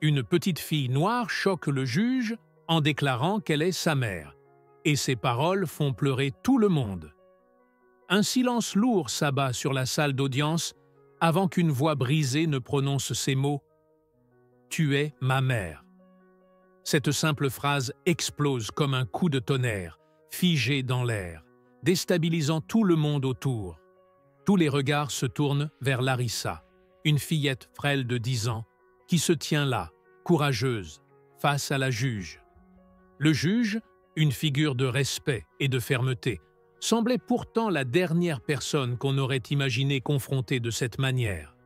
Une petite fille noire choque le juge en déclarant qu'elle est sa mère, et ses paroles font pleurer tout le monde. Un silence lourd s'abat sur la salle d'audience avant qu'une voix brisée ne prononce ces mots « Tu es ma mère ». Cette simple phrase explose comme un coup de tonnerre, figé dans l'air, déstabilisant tout le monde autour. Tous les regards se tournent vers Larissa, une fillette frêle de 10 ans, qui se tient là, courageuse, face à la juge. Le juge, une figure de respect et de fermeté, semblait pourtant la dernière personne qu'on aurait imaginé confrontée de cette manière.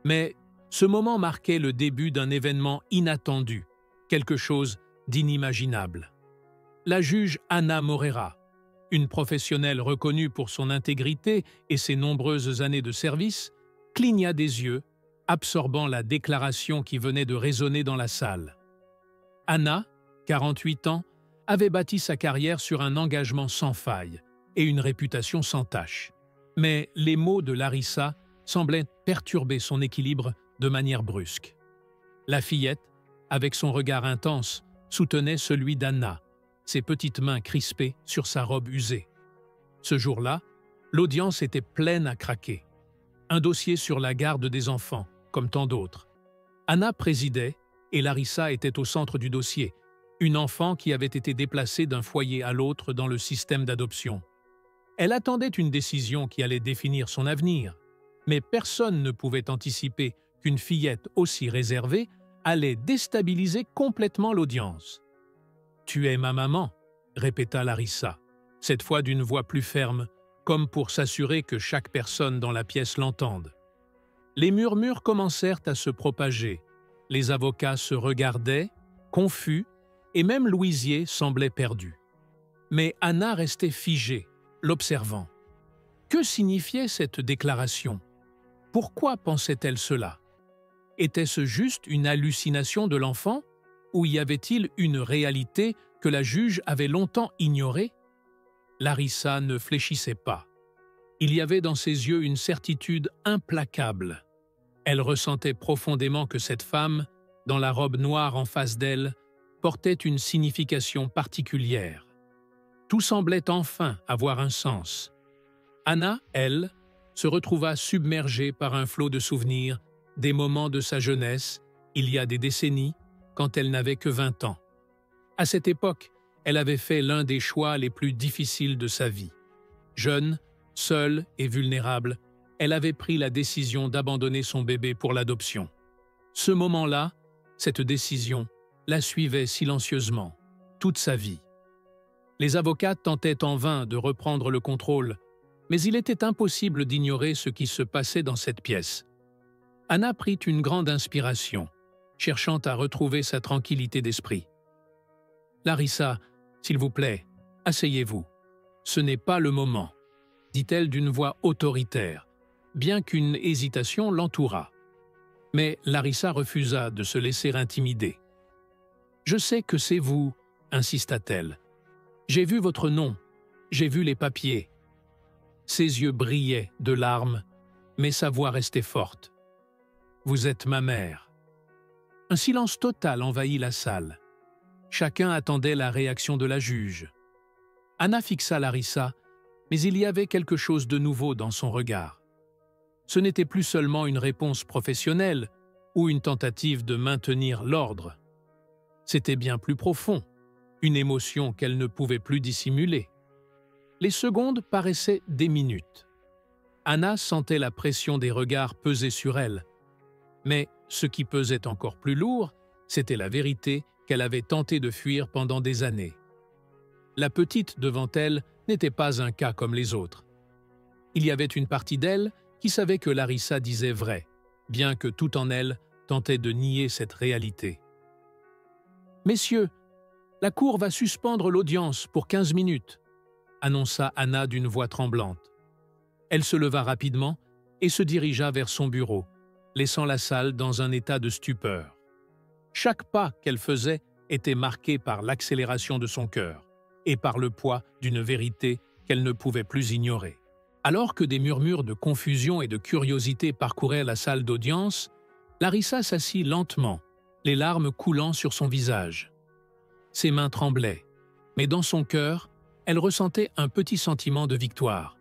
Mais ce moment marquait le début d'un événement inattendu, quelque chose d'inimaginable. La juge Anna Morera, une professionnelle reconnue pour son intégrité et ses nombreuses années de service, cligna des yeux, absorbant la déclaration qui venait de résonner dans la salle. Anna, 48 ans, avait bâti sa carrière sur un engagement sans faille et une réputation sans tache. Mais les mots de Larissa semblaient perturber son équilibre de manière brusque. La fillette, avec son regard intense, soutenait celui d'Anna, ses petites mains crispées sur sa robe usée. Ce jour-là, l'audience était pleine à craquer. Un dossier sur la garde des enfants, comme tant d'autres. Anna présidait et Larissa était au centre du dossier, une enfant qui avait été déplacée d'un foyer à l'autre dans le système d'adoption. Elle attendait une décision qui allait définir son avenir, mais personne ne pouvait anticiper qu'une fillette aussi réservée allait déstabiliser complètement l'audience. « Tu es ma maman », répéta Larissa, cette fois d'une voix plus ferme, comme pour s'assurer que chaque personne dans la pièce l'entende. Les murmures commencèrent à se propager, les avocats se regardaient, confus, et même Louisier semblait perdu. Mais Anna restait figée, l'observant. Que signifiait cette déclaration? Pourquoi pensait-elle cela? Était-ce juste une hallucination de l'enfant, ou y avait-il une réalité que la juge avait longtemps ignorée? Larissa ne fléchissait pas. Il y avait dans ses yeux une certitude implacable. Elle ressentait profondément que cette femme, dans la robe noire en face d'elle, portait une signification particulière. Tout semblait enfin avoir un sens. Anna, elle, se retrouva submergée par un flot de souvenirs, des moments de sa jeunesse, il y a des décennies, quand elle n'avait que 20 ans. À cette époque, elle avait fait l'un des choix les plus difficiles de sa vie. Jeune, seule et vulnérable, elle avait pris la décision d'abandonner son bébé pour l'adoption. Ce moment-là, cette décision, la suivait silencieusement, toute sa vie. Les avocats tentaient en vain de reprendre le contrôle, mais il était impossible d'ignorer ce qui se passait dans cette pièce. Anna prit une grande inspiration, cherchant à retrouver sa tranquillité d'esprit. « Larissa, s'il vous plaît, asseyez-vous. Ce n'est pas le moment, » dit-elle d'une voix autoritaire, bien qu'une hésitation l'entoura. Mais Larissa refusa de se laisser intimider. « Je sais que c'est vous, » insista-t-elle. « J'ai vu votre nom, j'ai vu les papiers. » Ses yeux brillaient de larmes, mais sa voix restait forte. « Vous êtes ma mère. » Un silence total envahit la salle. Chacun attendait la réaction de la juge. Anna fixa Larissa, mais il y avait quelque chose de nouveau dans son regard. Ce n'était plus seulement une réponse professionnelle ou une tentative de maintenir l'ordre. C'était bien plus profond, une émotion qu'elle ne pouvait plus dissimuler. Les secondes paraissaient des minutes. Anna sentait la pression des regards peser sur elle. Mais ce qui pesait encore plus lourd, c'était la vérité qu'elle avait tenté de fuir pendant des années. La petite devant elle n'était pas un cas comme les autres. Il y avait une partie d'elle qui savait que Larissa disait vrai, bien que tout en elle tentait de nier cette réalité. « Messieurs, la cour va suspendre l'audience pour 15 minutes, » annonça Anna d'une voix tremblante. Elle se leva rapidement et se dirigea vers son bureau, laissant la salle dans un état de stupeur. Chaque pas qu'elle faisait était marqué par l'accélération de son cœur et par le poids d'une vérité qu'elle ne pouvait plus ignorer. Alors que des murmures de confusion et de curiosité parcouraient la salle d'audience, Larissa s'assit lentement, les larmes coulant sur son visage. Ses mains tremblaient, mais dans son cœur, elle ressentait un petit sentiment de victoire.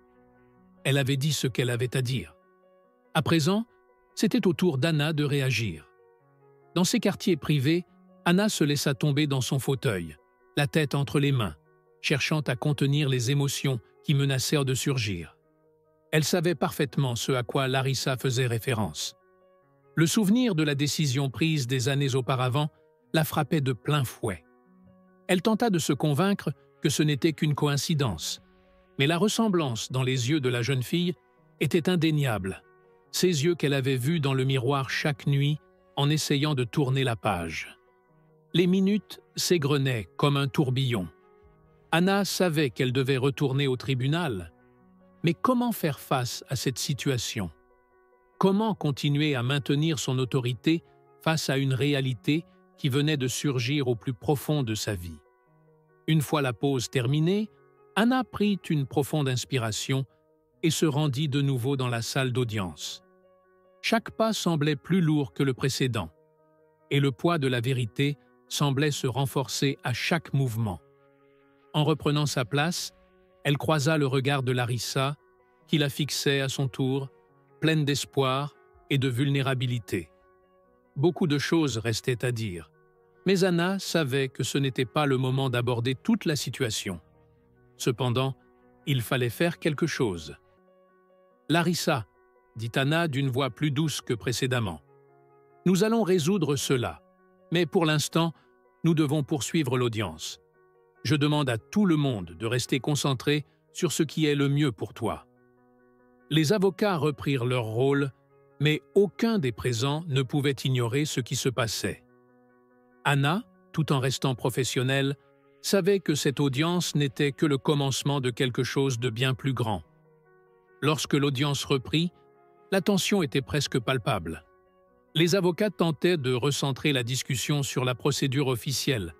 Elle avait dit ce qu'elle avait à dire. À présent, c'était au tour d'Anna de réagir. Dans ses quartiers privés, Anna se laissa tomber dans son fauteuil, la tête entre les mains, cherchant à contenir les émotions qui menacèrent de surgir. Elle savait parfaitement ce à quoi Larissa faisait référence. Le souvenir de la décision prise des années auparavant la frappait de plein fouet. Elle tenta de se convaincre que ce n'était qu'une coïncidence, mais la ressemblance dans les yeux de la jeune fille était indéniable, ces yeux qu'elle avait vus dans le miroir chaque nuit en essayant de tourner la page. Les minutes s'égrenaient comme un tourbillon. Anna savait qu'elle devait retourner au tribunal, mais comment faire face à cette situation? Comment continuer à maintenir son autorité face à une réalité qui venait de surgir au plus profond de sa vie? Une fois la pause terminée, Anna prit une profonde inspiration et se rendit de nouveau dans la salle d'audience. Chaque pas semblait plus lourd que le précédent, et le poids de la vérité semblait se renforcer à chaque mouvement. En reprenant sa place, elle croisa le regard de Larissa, qui la fixait à son tour, pleine d'espoir et de vulnérabilité. Beaucoup de choses restaient à dire, mais Anna savait que ce n'était pas le moment d'aborder toute la situation. Cependant, il fallait faire quelque chose. « Larissa », dit Anna d'une voix plus douce que précédemment. « Nous allons résoudre cela, mais pour l'instant, nous devons poursuivre l'audience. Je demande à tout le monde de rester concentré sur ce qui est le mieux pour toi. » Les avocats reprirent leur rôle, mais aucun des présents ne pouvait ignorer ce qui se passait. Anna, tout en restant professionnelle, savait que cette audience n'était que le commencement de quelque chose de bien plus grand. Lorsque l'audience reprit, la tension était presque palpable. Les avocats tentaient de recentrer la discussion sur la procédure officielle,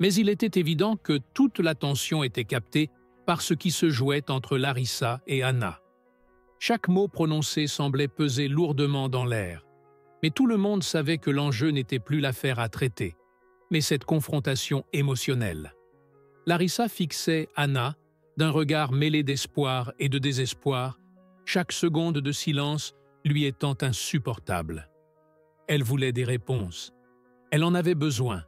mais il était évident que toute l'attention était captée par ce qui se jouait entre Larissa et Anna. Chaque mot prononcé semblait peser lourdement dans l'air, mais tout le monde savait que l'enjeu n'était plus l'affaire à traiter, mais cette confrontation émotionnelle. Larissa fixait Anna d'un regard mêlé d'espoir et de désespoir, chaque seconde de silence lui étant insupportable. Elle voulait des réponses. Elle en avait besoin.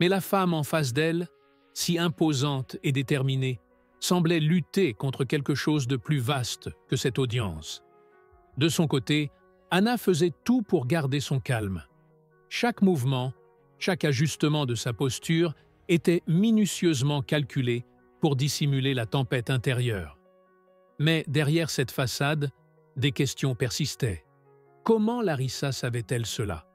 Mais la femme en face d'elle, si imposante et déterminée, semblait lutter contre quelque chose de plus vaste que cette audience. De son côté, Anna faisait tout pour garder son calme. Chaque mouvement, chaque ajustement de sa posture était minutieusement calculé pour dissimuler la tempête intérieure. Mais derrière cette façade, des questions persistaient. Comment Larissa savait-elle cela?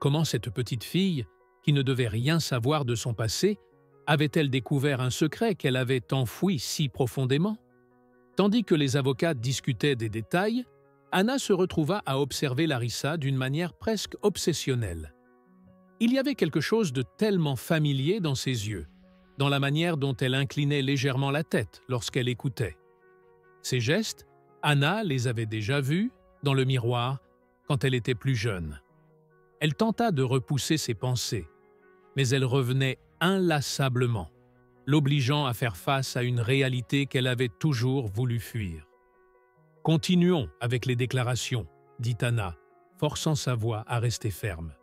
Comment cette petite fille, qui ne devait rien savoir de son passé, avait-elle découvert un secret qu'elle avait enfoui si profondément? Tandis que les avocats discutaient des détails, Anna se retrouva à observer Larissa d'une manière presque obsessionnelle. Il y avait quelque chose de tellement familier dans ses yeux, dans la manière dont elle inclinait légèrement la tête lorsqu'elle écoutait. Ces gestes, Anna les avait déjà vus dans le miroir quand elle était plus jeune. Elle tenta de repousser ses pensées, mais elles revenaient inlassablement, l'obligeant à faire face à une réalité qu'elle avait toujours voulu fuir. « Continuons avec les déclarations », dit Anna, forçant sa voix à rester ferme.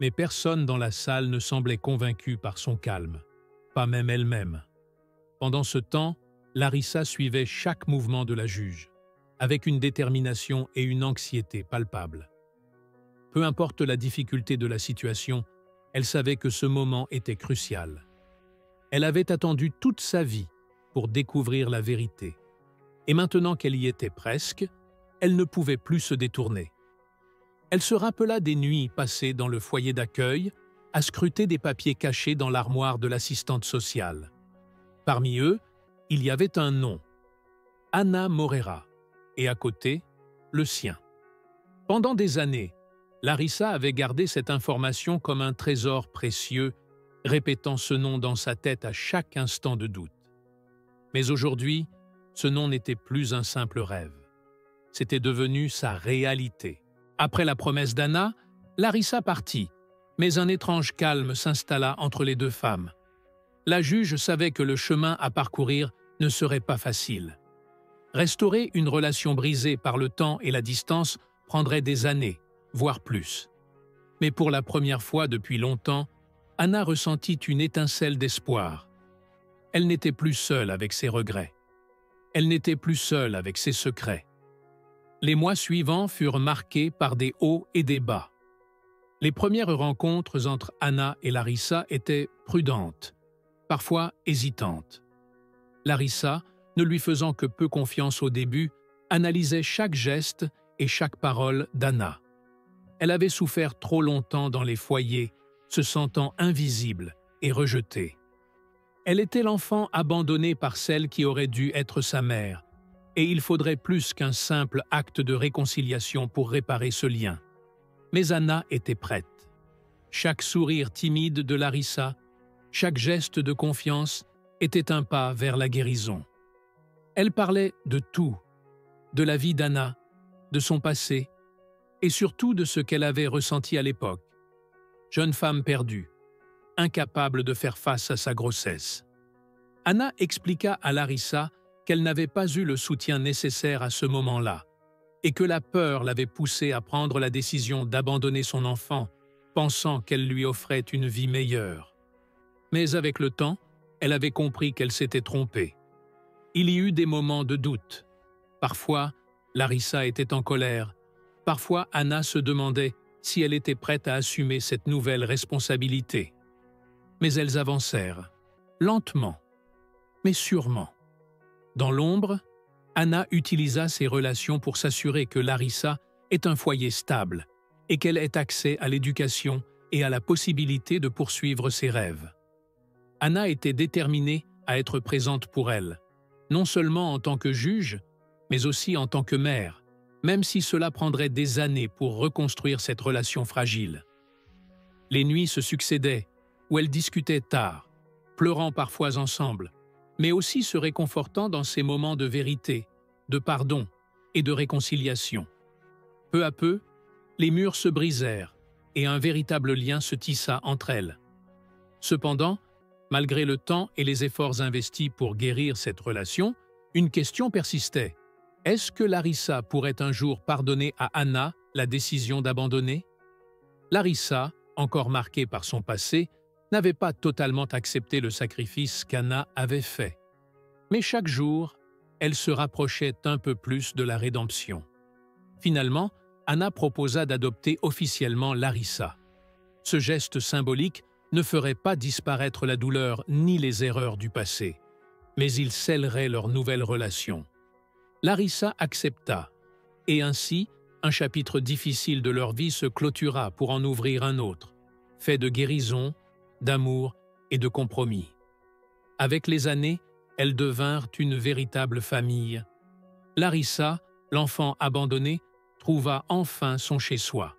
Mais personne dans la salle ne semblait convaincu par son calme, pas même elle-même. Pendant ce temps, Larissa suivait chaque mouvement de la juge, avec une détermination et une anxiété palpables. Peu importe la difficulté de la situation, elle savait que ce moment était crucial. Elle avait attendu toute sa vie pour découvrir la vérité. Et maintenant qu'elle y était presque, elle ne pouvait plus se détourner. Elle se rappela des nuits passées dans le foyer d'accueil, à scruter des papiers cachés dans l'armoire de l'assistante sociale. Parmi eux, il y avait un nom, Anna Morera, et à côté, le sien. Pendant des années, Larissa avait gardé cette information comme un trésor précieux, répétant ce nom dans sa tête à chaque instant de doute. Mais aujourd'hui, ce nom n'était plus un simple rêve. C'était devenu sa réalité. Après la promesse d'Anna, Larissa partit, Mais un étrange calme s'installa entre les deux femmes. La juge savait que le chemin à parcourir ne serait pas facile. Restaurer une relation brisée par le temps et la distance prendrait des années, voire plus. Mais pour la première fois depuis longtemps, Anna ressentit une étincelle d'espoir. Elle n'était plus seule avec ses regrets. Elle n'était plus seule avec ses secrets. Les mois suivants furent marqués par des hauts et des bas. Les premières rencontres entre Anna et Larissa étaient prudentes, parfois hésitantes. Larissa, ne lui faisant que peu confiance au début, analysait chaque geste et chaque parole d'Anna. Elle avait souffert trop longtemps dans les foyers, se sentant invisible et rejetée. Elle était l'enfant abandonné par celle qui aurait dû être sa mère, et il faudrait plus qu'un simple acte de réconciliation pour réparer ce lien. Mais Anna était prête. Chaque sourire timide de Larissa, chaque geste de confiance était un pas vers la guérison. Elle parlait de tout, de la vie d'Anna, de son passé, et surtout de ce qu'elle avait ressenti à l'époque. Jeune femme perdue, incapable de faire face à sa grossesse. Anna expliqua à Larissa qu'elle n'avait pas eu le soutien nécessaire à ce moment-là, et que la peur l'avait poussée à prendre la décision d'abandonner son enfant, pensant qu'elle lui offrait une vie meilleure. Mais avec le temps, elle avait compris qu'elle s'était trompée. Il y eut des moments de doute. Parfois, Larissa était en colère. Parfois, Anna se demandait si elle était prête à assumer cette nouvelle responsabilité. Mais elles avancèrent, lentement, mais sûrement. Dans l'ombre, Anna utilisa ses relations pour s'assurer que Larissa ait un foyer stable et qu'elle ait accès à l'éducation et à la possibilité de poursuivre ses rêves. Anna était déterminée à être présente pour elle, non seulement en tant que juge, mais aussi en tant que mère, même si cela prendrait des années pour reconstruire cette relation fragile. Les nuits se succédaient, où elles discutaient tard, pleurant parfois ensemble, mais aussi se réconfortant dans ces moments de vérité, de pardon et de réconciliation. Peu à peu, les murs se brisèrent et un véritable lien se tissa entre elles. Cependant, malgré le temps et les efforts investis pour guérir cette relation, une question persistait. Est-ce que Larissa pourrait un jour pardonner à Anna la décision d'abandonner? Larissa, encore marquée par son passé, n'avait pas totalement accepté le sacrifice qu'Anna avait fait. Mais chaque jour, elle se rapprochait un peu plus de la rédemption. Finalement, Anna proposa d'adopter officiellement Larissa. Ce geste symbolique ne ferait pas disparaître la douleur ni les erreurs du passé, mais il scellerait leur nouvelle relation. Larissa accepta, et ainsi, un chapitre difficile de leur vie se clôtura pour en ouvrir un autre, fait de guérison, d'amour et de compromis. Avec les années, elles devinrent une véritable famille. Larissa, l'enfant abandonné, trouva enfin son chez-soi.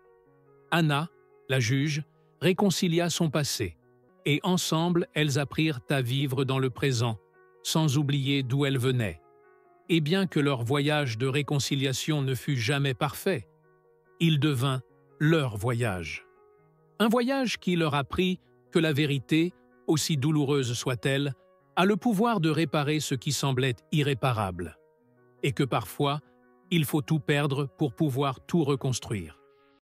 Anna, la juge, réconcilia son passé, et ensemble elles apprirent à vivre dans le présent, sans oublier d'où elles venaient. Et bien que leur voyage de réconciliation ne fut jamais parfait, il devint leur voyage. Un voyage qui leur apprit que la vérité, aussi douloureuse soit-elle, a le pouvoir de réparer ce qui semblait irréparable, et que parfois, il faut tout perdre pour pouvoir tout reconstruire.